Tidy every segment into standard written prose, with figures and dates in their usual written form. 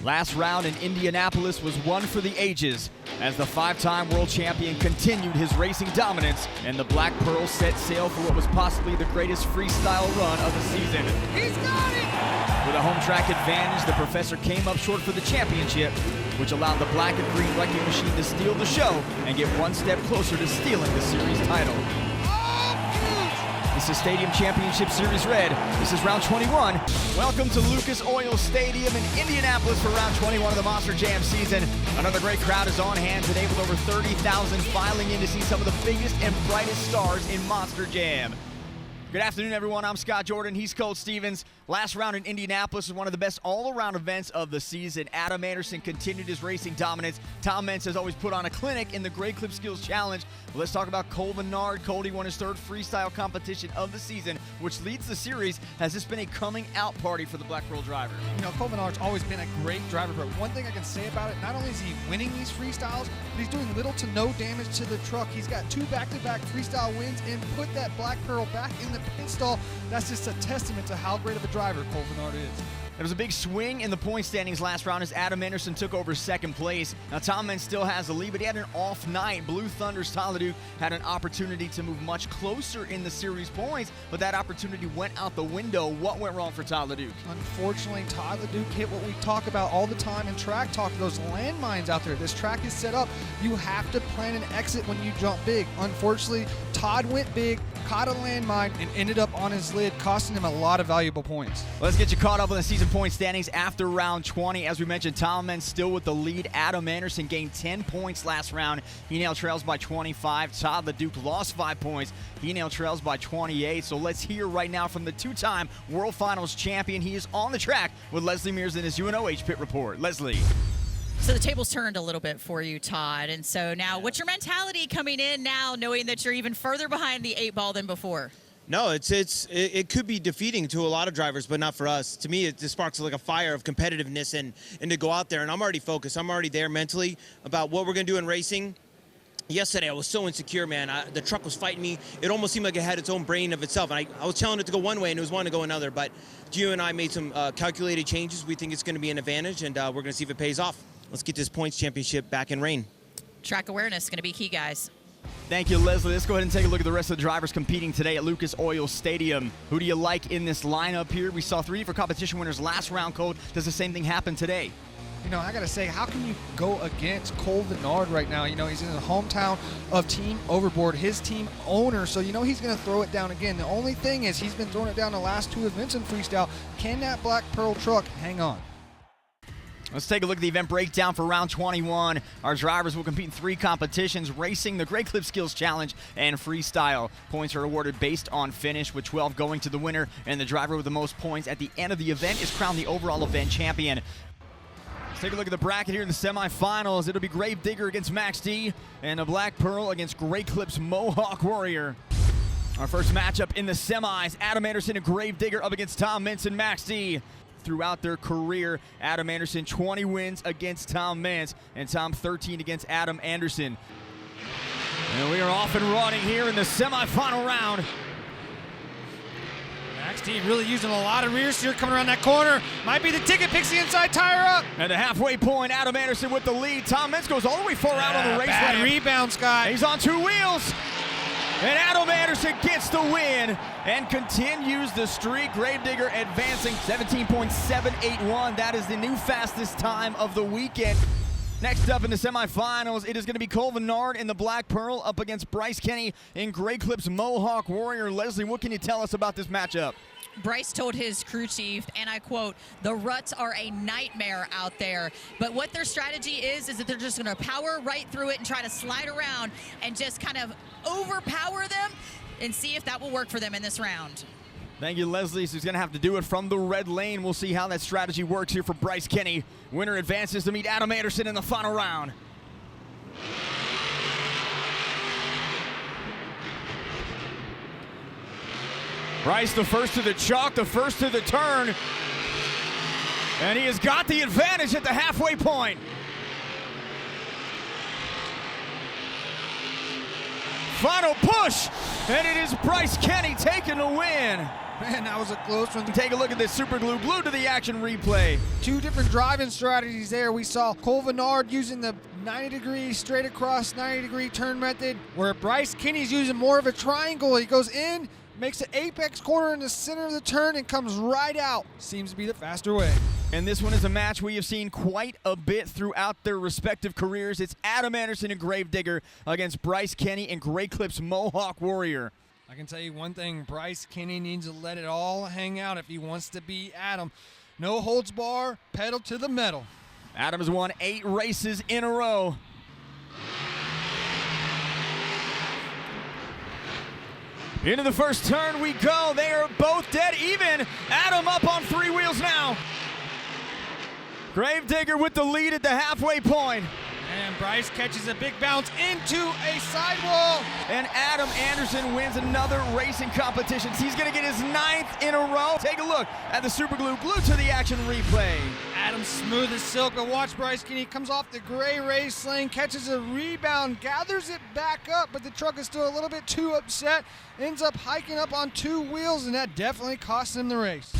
Last round in Indianapolis was one for the ages as the five-time world champion continued his racing dominance and the Black Pearl set sail for what was possibly the greatest freestyle run of the season. He's got it! With a home track advantage, the professor came up short for the championship, which allowed the black and green wrecking machine to steal the show and get one step closer to stealing the series title. This is Stadium Championship Series Red. This is round 21. Welcome to Lucas Oil Stadium in Indianapolis for round 21 of the Monster Jam season. Another great crowd is on hand today with over 30,000 filing in to see some of the biggest and brightest stars in Monster Jam. Good afternoon, everyone. I'm Scott Jordan. He's Colt Stevens. Last round in Indianapolis is one of the best all-around events of the season. Adam Anderson continued his racing dominance. Tom Meents has always put on a clinic in the Great Clip Skills Challenge. But let's talk about Cole Menard. Cody won his third freestyle competition of the season, which leads the series. Has this been a coming-out party for the Black Pearl driver? You know, Cole Menard's always been a great driver, but one thing I can say about it, not only is he winning these freestyles, but he's doing little to no damage to the truck. He's got two back-to-back freestyle wins and put that Black Pearl back in the pit stall. That's just a testament to how great of a driver Cole Menard is. There was a big swing in the point standings last round as Adam Anderson took over second place. Now, Tom Meents still has the lead, but he had an off night. Blue Thunder's Tyler Duke had an opportunity to move much closer in the series points, but that opportunity went out the window. What went wrong for Tyler Duke? Unfortunately, Tyler Duke hit what we talk about all the time in track talk, those landmines out there. This track is set up. You have to plan an exit when you jump big. Unfortunately, Todd went big, caught a landmine, and ended up on his lid, costing him a lot of valuable points. Let's get you caught up on the season point standings after round 20. As we mentioned, Tom Meents still with the lead. Adam Anderson gained 10 points last round. He now trails by 25. Todd LeDuc lost 5 points. He now trails by 28. So let's hear right now from the two-time World Finals champion. He is on the track with Leslie Mears in his UNOH Pit Report. Leslie. So the table's turned a little bit for you, Todd. And so now, what's your mentality coming in now, knowing that you're even further behind the 8-ball than before? No, it could be defeating to a lot of drivers, but not for us. To me, it just sparks like a fire of competitiveness and to go out there. And I'm already focused. I'm already there mentally about what we're going to do in racing. Yesterday, I was so insecure, man. The truck was fighting me. It almost seemed like it had its own brain of itself. And I was telling it to go one way, and it was wanting to go another. But Gio and I made some calculated changes. We think it's going to be an advantage, and we're going to see if it pays off. Let's get this points championship back in reign. Track awareness is going to be key, guys. Thank you, Leslie. Let's go ahead and take a look at the rest of the drivers competing today at Lucas Oil Stadium. Who do you like in this lineup here? We saw 3 different competition winners last round, Cole. Does the same thing happen today? You know, I got to say, how can you go against Cole Menard right now? You know, he's in the hometown of Team Overboard, his team owner, so you know he's going to throw it down again. The only thing is he's been throwing it down the last 2 events in freestyle. Can that Black Pearl truck hang on? Let's take a look at the event breakdown for round 21. Our drivers will compete in 3 competitions: racing, the Great Clip Skills Challenge, and freestyle. Points are awarded based on finish, with 12 going to the winner, and the driver with the most points at the end of the event is crowned the overall event champion. Let's take a look at the bracket here in the semifinals. It'll be Grave Digger against Max D, and a Black Pearl against Great Clip's Mohawk Warrior. Our first matchup in the semis, Adam Anderson and Grave Digger up against Tom Meents and Max D. Throughout their career, Adam Anderson 20 wins against Tom Meents, and Tom 13 against Adam Anderson. And we are off and running here in the semifinal round. Max D really using a lot of rear steer coming around that corner. Might be the ticket, picks the inside tire up. At the halfway point, Adam Anderson with the lead. Tom Meents goes all the way far out on the race bad ramp. rebound, Scott. He's on 2 wheels. And Adam Anderson gets the win and continues the streak. Gravedigger advancing 17.781. That is the new fastest time of the weekend. Next up in the semifinals, it is going to be Cole Menard in the Black Pearl up against Bryce Kenny in Great Clip's Mohawk Warrior. Leslie, what can you tell us about this matchup? Bryce told his crew chief, and I quote, "The ruts are a nightmare out there." But what their strategy is that they're just going to power right through it and try to slide around and just kind of overpower them and see if that will work for them in this round. Thank you, Leslie. So he's going to have to do it from the red lane. We'll see how that strategy works here for Bryce Kenny. Winner advances to meet Adam Anderson in the final round. Bryce, the first to the chalk, the first to the turn. And he has got the advantage at the halfway point. Final push, and it is Bryce Kenny taking the win. Man, that was a close one. Take a look at this super glue glued to the action replay. Two different driving strategies there. We saw Cole Vennard using the 90-degree straight across 90-degree turn method, where Bryce Kinney's using more of a triangle. He goes in, makes an apex corner in the center of the turn, and comes right out. Seems to be the faster way. And this one is a match we have seen quite a bit throughout their respective careers. It's Adam Anderson and Gravedigger against Bryce Kenny and Great Clips Mohawk Warrior. I can tell you one thing, Bryce Kenny needs to let it all hang out if he wants to beat Adam. No holds bar, pedal to the metal. Adam has won 8 races in a row. Into the first turn we go. They are both dead even. Adam up on 3 wheels now. Gravedigger with the lead at the halfway point. And Bryce catches a big bounce into a sidewall. And Adam Anderson wins another racing competition. He's going to get his 9th in a row. Take a look at the super glue glued to the action replay. Adam smooth as silk, but watch Bryce Kenny comes off the gray race lane, catches a rebound, gathers it back up, but the truck is still a little bit too upset, ends up hiking up on 2 wheels, and that definitely cost him the race.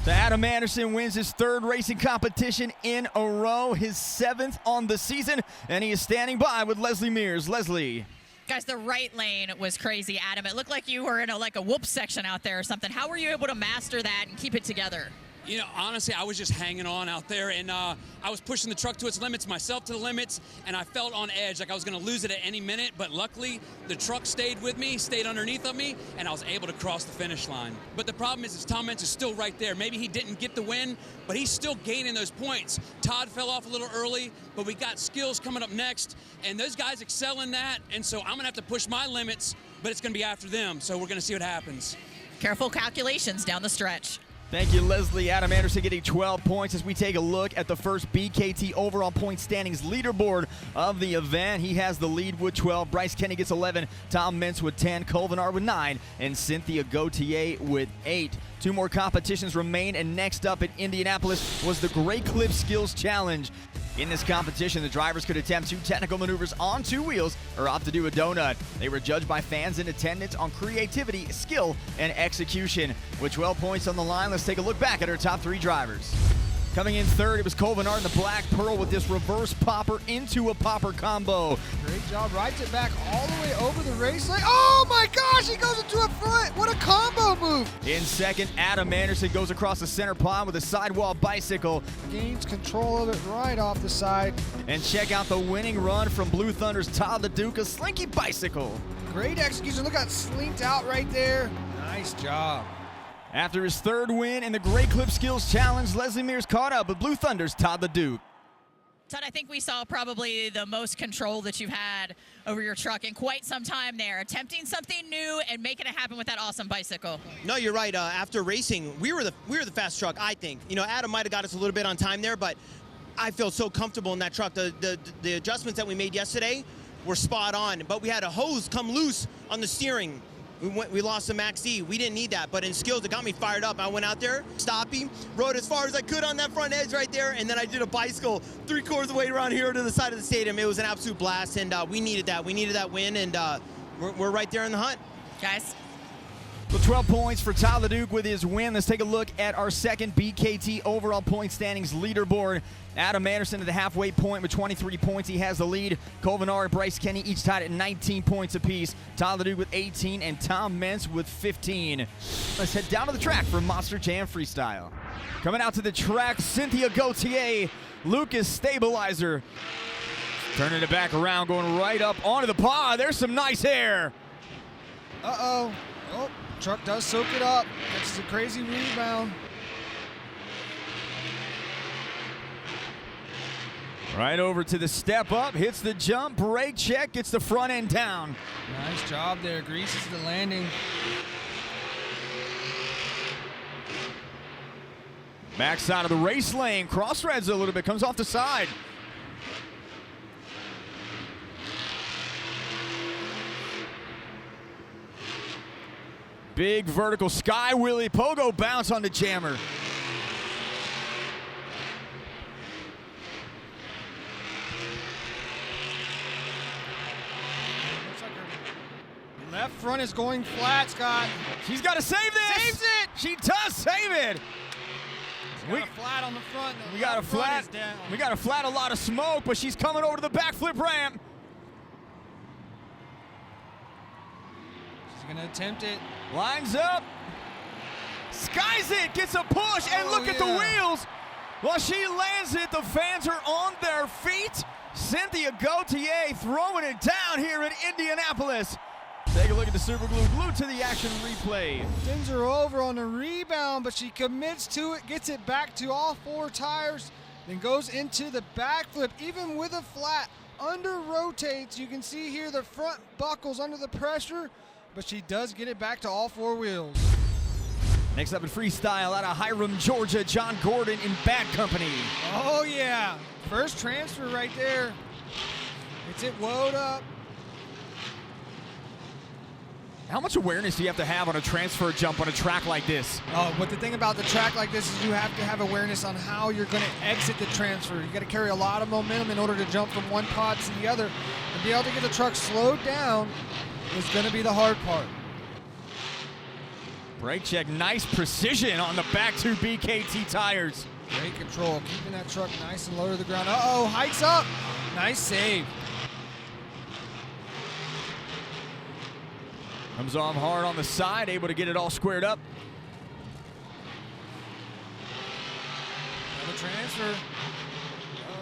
So Adam Anderson wins his 3rd racing competition in a row, his 7th on the season, and he is standing by with Leslie Mears. Leslie. Guys, the right lane was crazy, Adam. It looked like you were in like a whoop section out there or something. How were you able to master that and keep it together? You know, honestly, I was just hanging on out there, and I was pushing the truck to its limits, myself to the limits, and I felt on edge, like I was going to lose it at any minute, but luckily, the truck stayed with me, stayed underneath of me, and I was able to cross the finish line. But the problem is Tom Mentz is still right there. Maybe he didn't get the win, but he's still gaining those points. Todd fell off a little early, but we got Skills coming up next, and those guys excel in that, and so I'm going to have to push my limits, but it's going to be after them, so we're going to see what happens. Careful calculations down the stretch. Thank you, Leslie. Adam Anderson getting 12 points as we take a look at the first BKT overall point standings leaderboard of the event. He has the lead with 12. Bryce Kenny gets 11. Tom Mentz with 10. Cole Vennard with 9. And Cynthia Gauthier with 8. 2 more competitions remain, and next up in Indianapolis was the Great Clips Skills Challenge. In this competition, the drivers could attempt 2 technical maneuvers on 2 wheels or opt to do a donut. They were judged by fans in attendance on creativity, skill, and execution. With 12 points on the line, let's take a look back at our top 3 drivers. Coming in 3rd, it was Cole Vennard in the Black Pearl with this reverse popper into a popper combo. Great job, rides it back all the way over the race lane. Oh my gosh, he goes into a front. What a combo move. In 2nd, Adam Anderson goes across the center pond with a sidewall bicycle. Gains control of it right off the side. And check out the winning run from Blue Thunder's Todd the Duke, a slinky bicycle. Great execution, look how it slinked out right there. Nice job. After his 3rd win in the Great Clip Skills Challenge, Leslie Mears caught up with Blue Thunder's Todd the Duke. Todd, I think we saw probably the most control that you've had over your truck in quite some time there, attempting something new and making it happen with that awesome bicycle. No, you're right. After racing, we were the fast truck, I think. You know, Adam might have got us a little bit on time there, but I feel so comfortable in that truck. The adjustments that we made yesterday were spot on, but we had a hose come loose on the steering. We lost the Max D. We didn't need that, but in Skills, it got me fired up. I went out there, stopped him, rode as far as I could on that front edge right there, and then I did a bicycle 3/4 of the way around here to the side of the stadium. It was an absolute blast, and we needed that. We needed that win, and we're right there in the hunt. Guys. With 12 points for Todd the Duke with his win. Let's take a look at our 2nd BKT overall point standings leaderboard. Adam Anderson at the halfway point with 23 points. He has the lead. Cole Vennard and Bryce Kenny each tied at 19 points apiece. Todd the Duke with 18 and Tom Mentz with 15. Let's head down to the track for Monster Jam Freestyle. Coming out to the track, Cynthia Gauthier, Lucas Stabilizer. Turning it back around, going right up onto the pod. There's some nice air. Uh-oh. Oh, truck does soak it up. That's a crazy rebound. Right over to the step up, hits the jump, brake check, gets the front end down. Nice job there, greases the landing. Backside of the race lane, cross threads a little bit, comes off the side. Big vertical sky wheelie, pogo bounce on the jammer. Left front is going flat, Scott. She's got to save this. saves it! She does save it! We got a flat on the front. We got a flat. We got a flat, a lot of smoke, but she's coming over to the backflip ramp. She's gonna attempt it. Lines up. Skies it, gets a push, and look at the wheels. While she lands it, the fans are on their feet. Cynthia Gauthier throwing it down here in Indianapolis. Take a look at the super glue, glued to the action replay. Sends her over on the rebound, but she commits to it, gets it back to all 4 tires, then goes into the backflip, even with a flat. Under rotates, you can see here the front buckles under the pressure, but she does get it back to all 4 wheels. Next up in freestyle out of Hiram, Georgia, John Gordon in Bad Company. Oh yeah, first transfer right there. Gets it woed up. How much awareness do you have to have on a transfer jump on a track like this? Oh, but the thing about the track like this is you have to have awareness on how you're going to exit the transfer. You got to carry a lot of momentum in order to jump from one pod to the other. And be able to get the truck slowed down is going to be the hard part. Brake check, nice precision on the back 2 BKT tires. Great control, keeping that truck nice and low to the ground. Uh-oh, hikes up. Nice save. Comes off hard on the side, able to get it all squared up. Another transfer.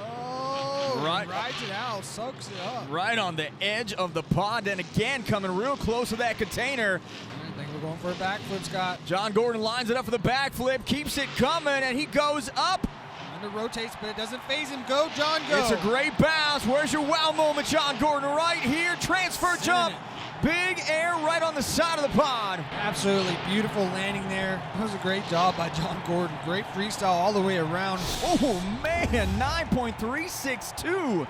Oh, Right. rides it out, soaks it up. Right on the edge of the pod, and again coming real close to that container. I think we're going for a backflip, Scott. John Gordon lines it up for the backflip, keeps it coming, and he goes up. Under rotates, but it doesn't phase him. Go, John, go. It's a great bounce. Where's your wow moment, John Gordon? Right here, transfer jump. Big air right on the side of the pod. Absolutely beautiful landing there. That was a great job by John Gordon. Great freestyle all the way around. Oh man, 9.362.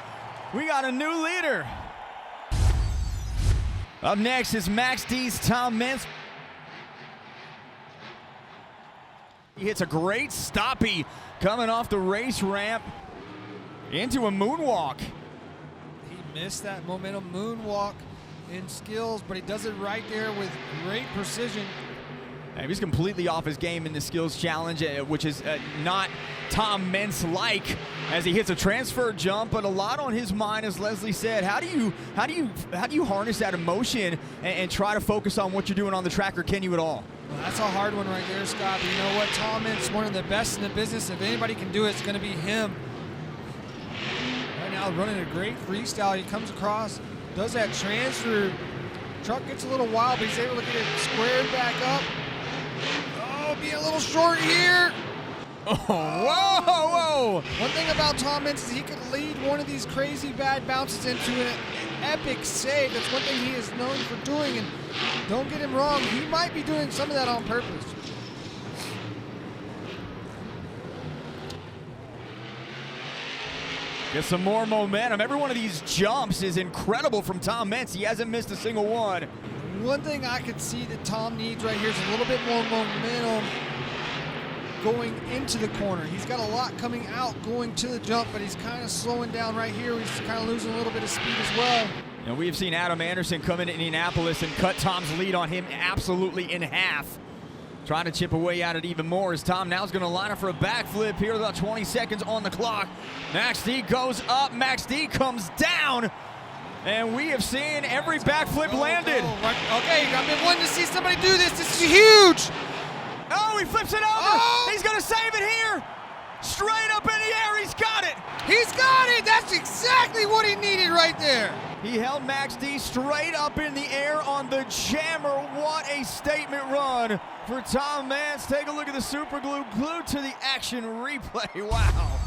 We got a new leader. Up next is Max D's Tom Meents. He hits a great stoppie coming off the race ramp into a moonwalk. He missed that momentum moonwalk in skills, but he does it right there with great precision. And he's completely off his game in the skills challenge, which is not Tom Meents-like, as he hits a transfer jump, but a lot on his mind, as Leslie said. How do you harness that emotion and try to focus on what you're doing on the track, or can you at all? Well, that's a hard one right there, Scott. But you know what? Tom Meents, one of the best in the business. If anybody can do it, it's going to be him. Right now, running a great freestyle. He comes across, does that transfer. Truck gets a little wild, but he's able to get it squared back up. Oh, being a little short here. Oh, whoa. One thing about Tom Meents is he could lead one of these crazy bad bounces into an epic save. That's one thing he is known for doing, and don't get him wrong, he might be doing some of that on purpose. Get some more momentum. Every one of these jumps is incredible from Tom Meents. He hasn't missed a single one. One thing I could see that Tom needs right here is a little bit more momentum going into the corner. He's got a lot coming out going to the jump, but he's kind of slowing down right here. He's kind of losing a little bit of speed as well. And we have seen Adam Anderson come into Indianapolis and cut Tom's lead on him absolutely in half. Trying to chip away at it even more as Tom now is going to line up for a backflip here with about 20 seconds on the clock. Max D goes up, Max D comes down, and we have seen every backflip landed. Okay, I've been wanting to see somebody do this. This is huge. Oh, he flips it over. Oh. He's going to save it here. Straight up in the air, he's got it. He's got it. That's exactly what he needed right there. He held Max D straight up in the air on the jammer. What a statement run for Tom Meents. Take a look at the super glue glued to the action replay. Wow.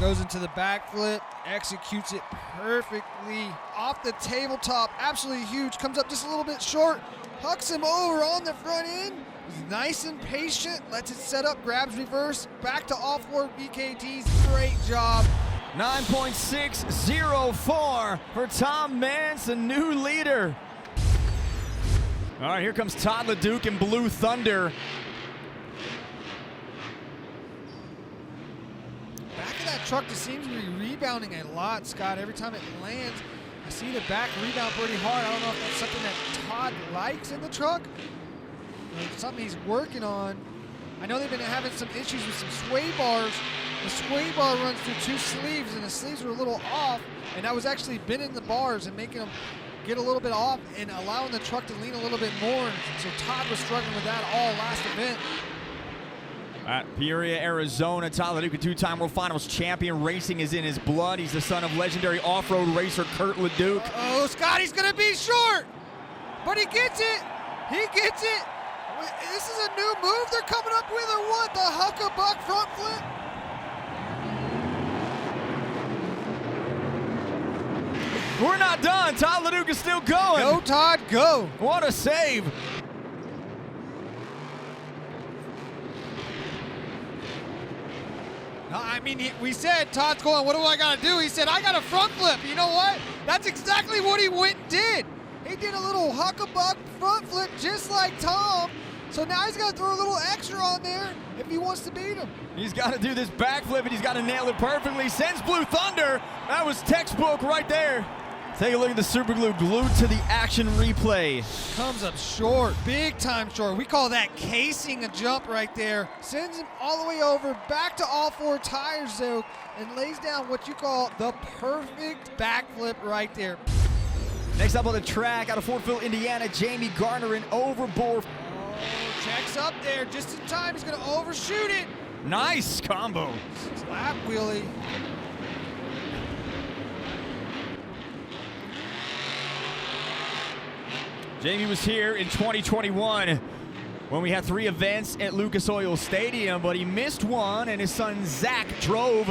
Goes into the backflip, executes it perfectly off the tabletop. Absolutely huge. Comes up just a little bit short. Hucks him over on the front end. He's nice and patient. Lets it set up, grabs reverse. Back to all 4 BKTs. Great job. 9.604 for Tom Meents, the new leader. All right, here comes Todd LeDuc in Blue Thunder. Back of that truck just seems to be rebounding a lot, Scott. Every time it lands, I see the back rebound pretty hard. I don't know if that's something that Todd likes in the truck. something he's working on. I know they've been having some issues with some sway bars. The sway bar runs through 2 sleeves, and the sleeves are a little off, and that was actually bending the bars and making them get a little bit off and allowing the truck to lean a little bit more. And so Todd was struggling with that all last event. At Peoria, Arizona, Todd LeDuc, a 2-time World Finals champion. Racing is in his blood. He's the son of legendary off-road racer Kurt LeDuc. Oh, Scotty's gonna be short, but he gets it. He gets it. This is a new move they're coming up with, or what? The huck-a-buck front flip. We're not done. Todd LeDuc is still going. Go, Todd, go. What a save. I mean, we said, Todd's going, what do I got to do? He said, I got a front flip. You know what? That's exactly what he went and did. He did a little huck-a-buck front flip just like Tom. So now he's got to throw a little extra on there if he wants to beat him. He's got to do this backflip, and he's got to nail it perfectly. Sends Blue Thunder. That was textbook right there. Take a look at the super glue glued to the action replay. Comes up short, big time short. We call that casing a jump right there. Sends him all the way over, back to all 4 tires though, and lays down what you call the perfect backflip right there. Next up on the track, out of Fortville, Indiana, Jamie Garner in overboard. Oh, checks up there, just in time. He's gonna overshoot it. Nice combo. Slap wheelie. Jamie was here in 2021 when we had 3 events at Lucas Oil Stadium, but he missed one, and his son Zach drove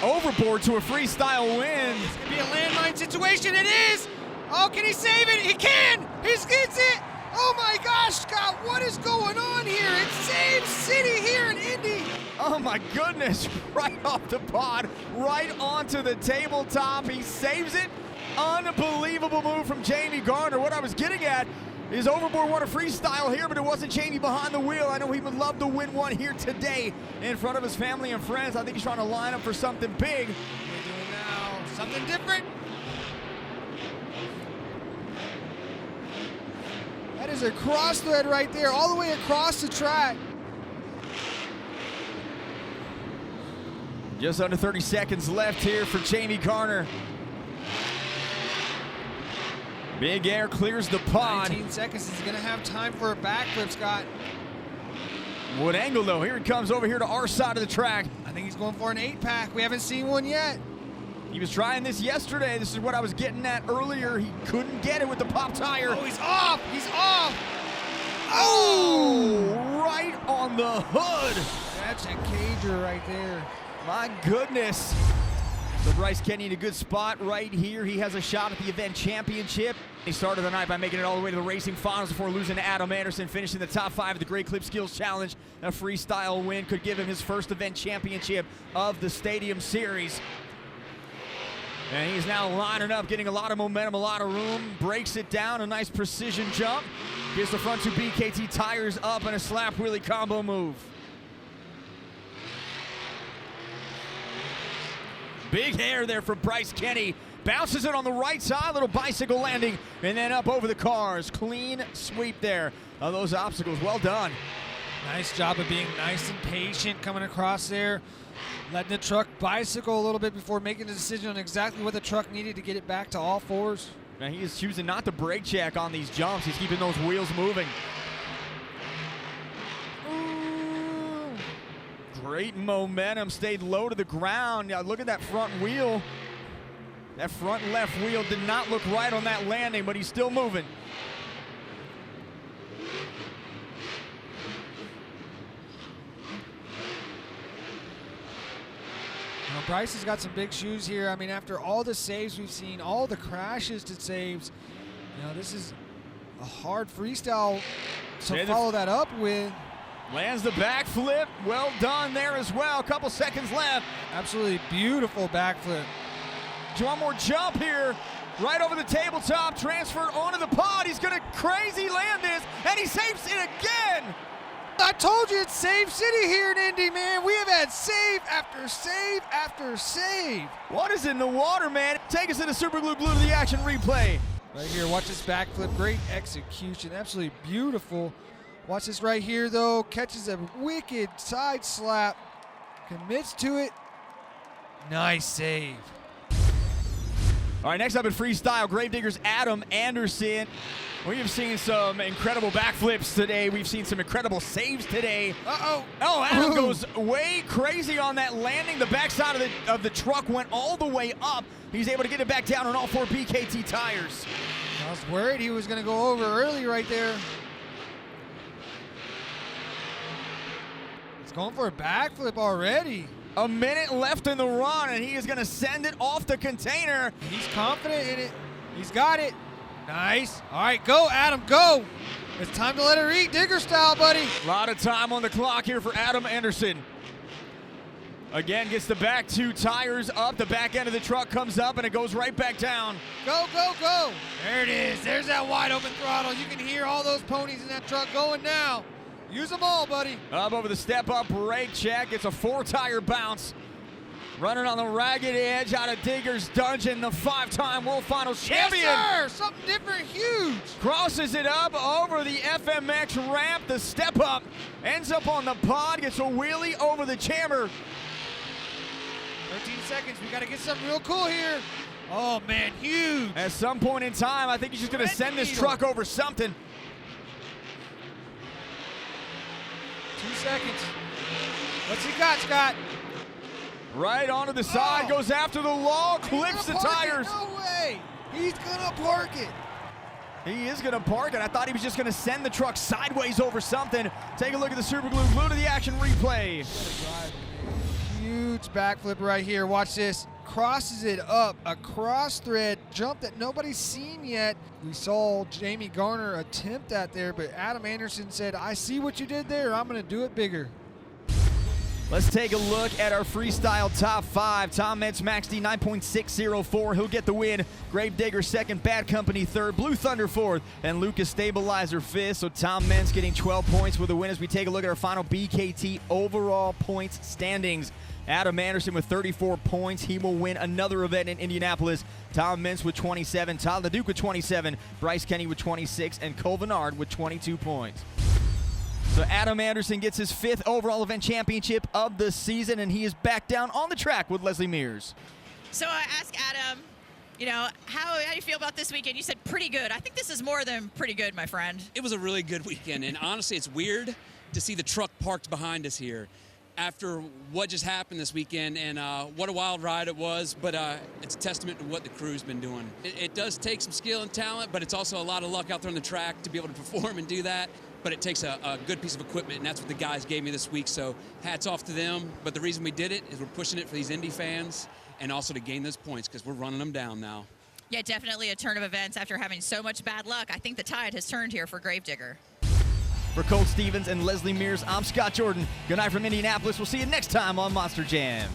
overboard to a freestyle win. It's gonna be a landmine situation. It is. Oh, can he save it? He can. He gets it. Oh my gosh, Scott, what is going on here? It's Save City here in Indy. Oh my goodness, right off the pod, right onto the tabletop. He saves it. Unbelievable move from Jamie Garner. What I was getting at is overboard won a freestyle here, but it wasn't Jamie behind the wheel. I know he would love to win one here today in front of his family and friends. I think he's trying to line up for something big. What are we doing now? Something different. That is a cross thread right there, all the way across the track. Just under 30 seconds left here for Jamie Garner. Big Air clears the pod. 19 seconds. He's going to have time for a backflip, Scott. What angle, though? Here he comes over here to our side of the track. I think he's going for an 8-pack. We haven't seen one yet. He was trying this yesterday. This is what I was getting at earlier. He couldn't get it with the pop tire. Oh, he's off. He's off. Oh, right on the hood. That's a cager right there. My goodness. So Bryce Kenny in a good spot right here. He has a shot at the event championship. He started the night by making it all the way to the racing finals before losing to Adam Anderson, finishing the top 5 of the Great Clip Skills Challenge. A freestyle win could give him his first event championship of the Stadium Series. And he's now lining up, getting a lot of momentum, a lot of room. Breaks it down, a nice precision jump. Gets the front 2 BKT tires up and a slap wheelie combo move. Big hair there for Bryce Kenny. Bounces it on the right side, little bicycle landing, and then up over the cars. Clean sweep there of those obstacles. Well done. Nice job of being nice and patient coming across there. Letting the truck bicycle a little bit before making the decision on exactly what the truck needed to get it back to all 4s. Now he is choosing not to brake check on these jumps. He's keeping those wheels moving. Ooh. Great momentum, stayed low to the ground. Now look at that front wheel. That front left wheel did not look right on that landing, but he's still moving. Now, Bryce has got some big shoes here. I mean, after all the saves we've seen, all the crashes to saves, you know, this is a hard freestyle to follow that up with. Lands the backflip. Well done there as well. A couple seconds left. Absolutely beautiful backflip. One more jump here. Right over the tabletop. Transferred onto the pod. He's going to crazy land this, and he saves it again. I told you it's Save City here in Indy, man. We have had save after save after save. What is in the water, man? Take us to the super glue to the action replay. Right here, watch this backflip. Great execution. Absolutely beautiful. Watch this right here, though. Catches a wicked side slap. Commits to it. Nice save. All right, next up in freestyle, Gravedigger's Adam Anderson. We have seen some incredible backflips today. We've seen some incredible saves today. Uh-oh. Oh, Adam Ooh. goes way crazy on that landing. The backside of the truck went all the way up. He's able to get it back down on all 4 BKT tires. I was worried he was going to go over early right there. He's going for a backflip already. A minute left in the run, and he is going to send it off the container. He's confident in it. He's got it. Nice. All right, go, Adam, go. It's time to let her eat, Digger style, buddy. A lot of time on the clock here for Adam Anderson. Again, gets the back 2 tires up. The back end of the truck comes up, and it goes right back down. Go, go, go. There it is. There's that wide open throttle. You can hear all those ponies in that truck going now. Use them all, buddy. Up over the step-up brake check. It's a 4-tire bounce. Running on the ragged edge out of Digger's Dungeon, the 5-time World Finals champion. Yes, sir. Something different, huge. Crosses it up over the FMX ramp. The step-up ends up on the pod, gets a wheelie over the chamber. 13 seconds. We got to get something real cool here. Oh, man, huge. At some point in time, I think he's just going to send this truck over something. 2 seconds. What's he got, Scott? Right onto the side, goes after the wall, clips the tires. No way. He's going to park it. He is going to park it. I thought he was just going to send the truck sideways over something. Take a look at the super glue. Glue to the action replay. Huge backflip right here. Watch this. Crosses it up. A cross thread jump that nobody's seen yet. We saw Jamie Garner attempt that there, but Adam Anderson said, I see what you did there. I'm going to do it bigger. Let's take a look at our freestyle top 5. Tom Mentz, Max D, 9.604. He'll get the win. Gravedigger second, Bad Company third, Blue Thunder fourth, and Lucas Stabilizer fifth. So Tom Mentz getting 12 points with the win as we take a look at our final BKT overall points standings. Adam Anderson with 34 points. He will win another event in Indianapolis. Tom Mentz with 27. Tyler Duke with 27. Bryce Kenny with 26. And Cole Vennard with 22 points. So Adam Anderson gets his 5th overall event championship of the season, and he is back down on the track with Leslie Mears. So I asked Adam, you know, how do you feel about this weekend? You said pretty good. I think this is more than pretty good, my friend. It was a really good weekend, and honestly, it's weird to see the truck parked behind us here after what just happened this weekend, and what a wild ride it was, but it's a testament to what the crew's been doing. It does take some skill and talent, but it's also a lot of luck out there on the track to be able to perform and do that. But it takes a good piece of equipment, and that's what the guys gave me this week, so hats off to them. But the reason we did it is we're pushing it for these Indy fans and also to gain those points because we're running them down now. Yeah, definitely a turn of events after having so much bad luck. I think the tide has turned here for Gravedigger. For Colt Stevens and Leslie Mears, I'm Scott Jordan. Good night from Indianapolis. We'll see you next time on Monster Jam.